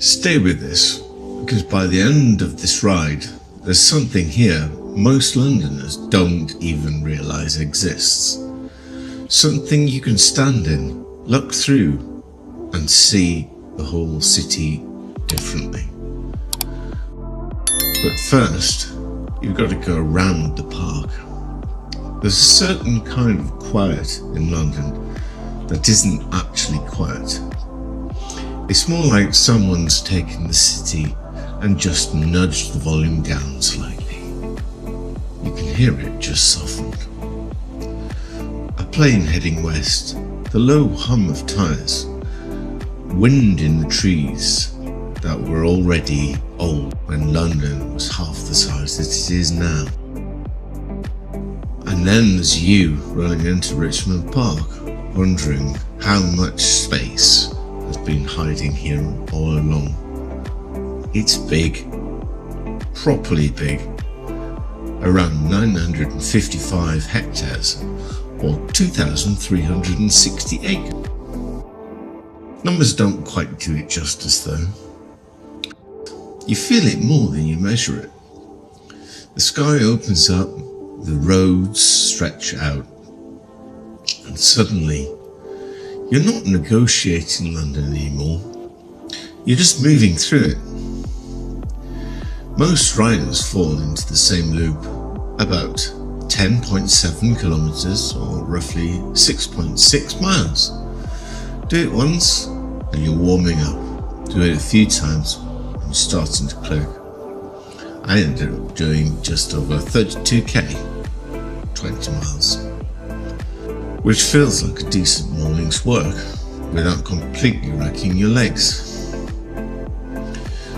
Stay with this, because by the end of this ride, there's something here most Londoners don't even realise exists. Something you can stand in, look through, and see the whole city differently. But first, you've got to go around the park. There's a certain kind of quiet in London that isn't actually quiet. It's more like someone's taken the city and just nudged the volume down slightly. You can hear it just softened. A plane heading west, the low hum of tyres, wind in the trees that were already old when London was half the size that it is now. And then there's you running into Richmond Park, wondering how much space has been hiding here all along. It's big, properly big, around 955 hectares or 2,360 acres. Numbers don't quite do it justice though. You feel it more than you measure it. The sky opens up, the roads stretch out, and suddenly you're not negotiating London anymore. You're just moving through it. Most riders fall into the same loop, about 10.7 kilometers or roughly 6.6 miles. Do it once and you're warming up. Do it a few times and you're starting to click. I ended up doing just over 32k, 20 miles, which feels like a decent morning's work without completely wrecking your legs.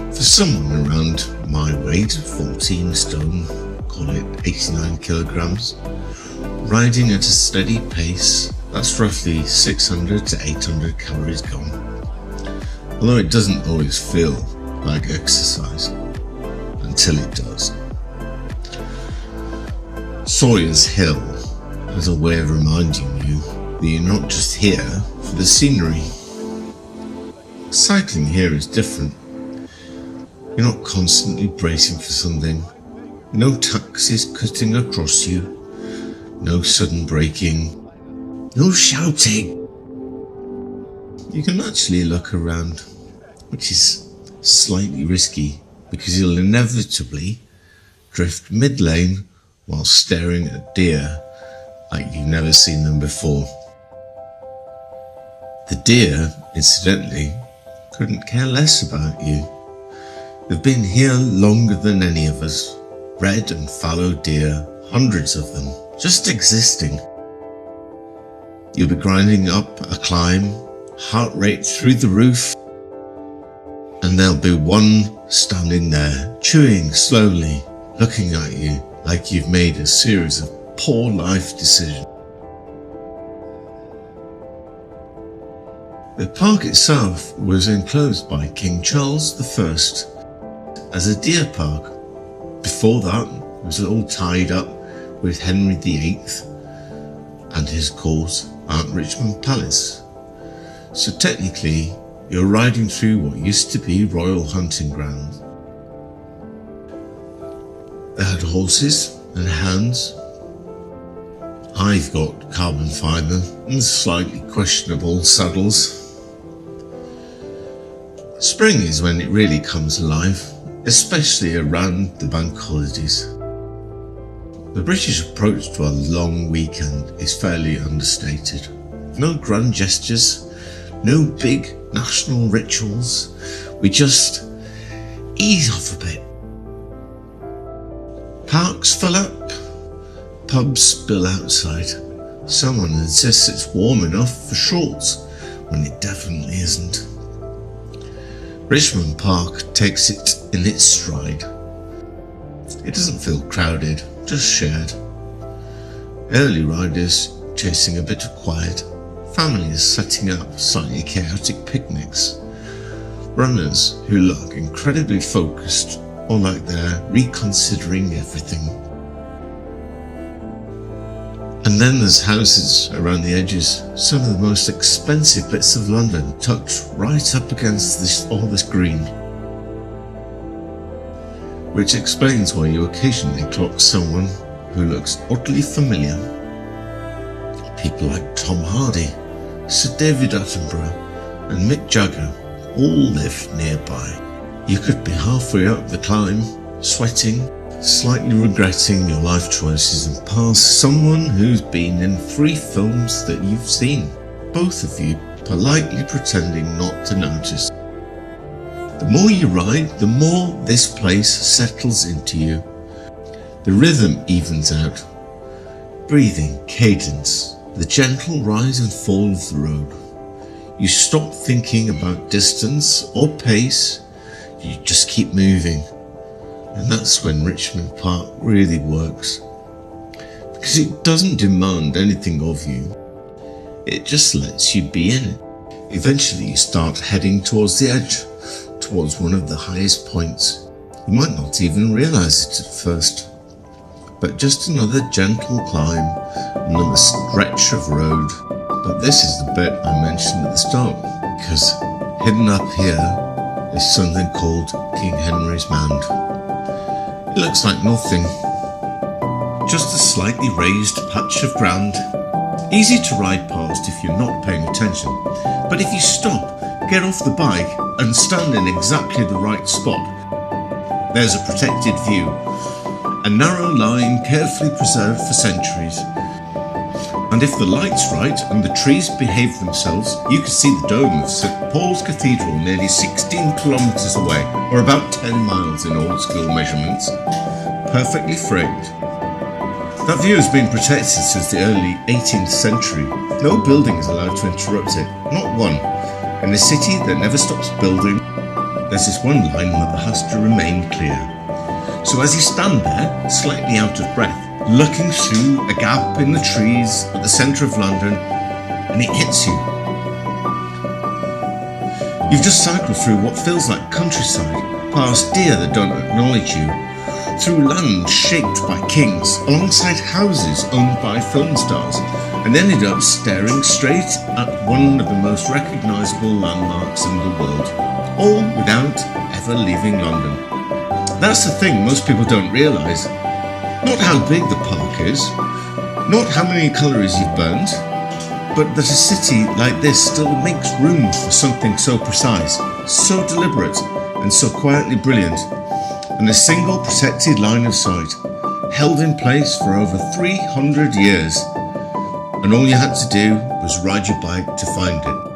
For someone around my weight, 14 stone, call it 89 kilograms, riding at a steady pace, that's roughly 600 to 800 calories gone. Although it doesn't always feel like exercise, until it does. Sawyers Hill has a way of reminding you that you're not just here for the scenery. Cycling here is different. You're not constantly bracing for something. No taxis cutting across you. No sudden braking. No shouting. You can actually look around, which is slightly risky because you'll inevitably drift mid-lane while staring at deer like you've never seen them before. The deer, incidentally, couldn't care less about you. They've been here longer than any of us. Red and fallow deer, hundreds of them, just existing. You'll be grinding up a climb, heart rate through the roof, and there'll be one standing there, chewing slowly, looking at you like you've made a series of poor life decisions. The park itself was enclosed by King Charles I as a deer park. Before that, it was all tied up with Henry VIII and his court at Richmond Palace. So technically, you're riding through what used to be royal hunting ground. They had horses and hounds. I've got carbon fibre and slightly questionable saddles. Spring is when it really comes alive, especially around the bank holidays. The British approach to a long weekend is fairly understated. No grand gestures, no big national rituals. We just ease off a bit. Parks fill up, pubs spill outside. Someone insists it's warm enough for shorts when it definitely isn't. Richmond Park takes it in its stride. It doesn't feel crowded, just shared. Early riders chasing a bit of quiet, families setting up slightly chaotic picnics, runners who look incredibly focused or like they're reconsidering everything. And then there's houses around the edges, some of the most expensive bits of London tucked right up against all this green. Which explains why you occasionally clock someone who looks oddly familiar. People like Tom Hardy, Sir David Attenborough and Mick Jagger all live nearby. You could be halfway up the climb, sweating, slightly regretting your life choices, and pass someone who's been in 3 films that you've seen, both of you politely pretending not to notice. The more you ride, the more this place settles into you. The rhythm evens out. Breathing, cadence, the gentle rise and fall of the road. You stop thinking about distance or pace, you just keep moving. And that's when Richmond Park really works. Because it doesn't demand anything of you. It just lets you be in it. Eventually you start heading towards the edge, towards one of the highest points. You might not even realise it at first. But just another gentle climb, another stretch of road. But this is the bit I mentioned at the start, because hidden up here is something called King Henry's Mound. It looks like nothing, just a slightly raised patch of ground, easy to ride past if you're not paying attention, but if you stop, get off the bike and stand in exactly the right spot, there's a protected view, a narrow line carefully preserved for centuries. And if the light's right and the trees behave themselves, you can see the dome of St Paul's Cathedral nearly 16 kilometres away, or about 10 miles in old school measurements, perfectly framed. That view has been protected since the early 18th century. No building is allowed to interrupt it, not one. In a city that never stops building, there's this one line that has to remain clear. So as you stand there, slightly out of breath, looking through a gap in the trees at the centre of London, and it hits you. You've just cycled through what feels like countryside, past deer that don't acknowledge you, through land shaped by kings, alongside houses owned by film stars, and ended up staring straight at one of the most recognisable landmarks in the world, all without ever leaving London. That's the thing most people don't realise. Not how big the park is, not how many calories you've burned, but that a city like this still makes room for something so precise, so deliberate, and so quietly brilliant, and a single protected line of sight, held in place for over 300 years, and all you had to do was ride your bike to find it.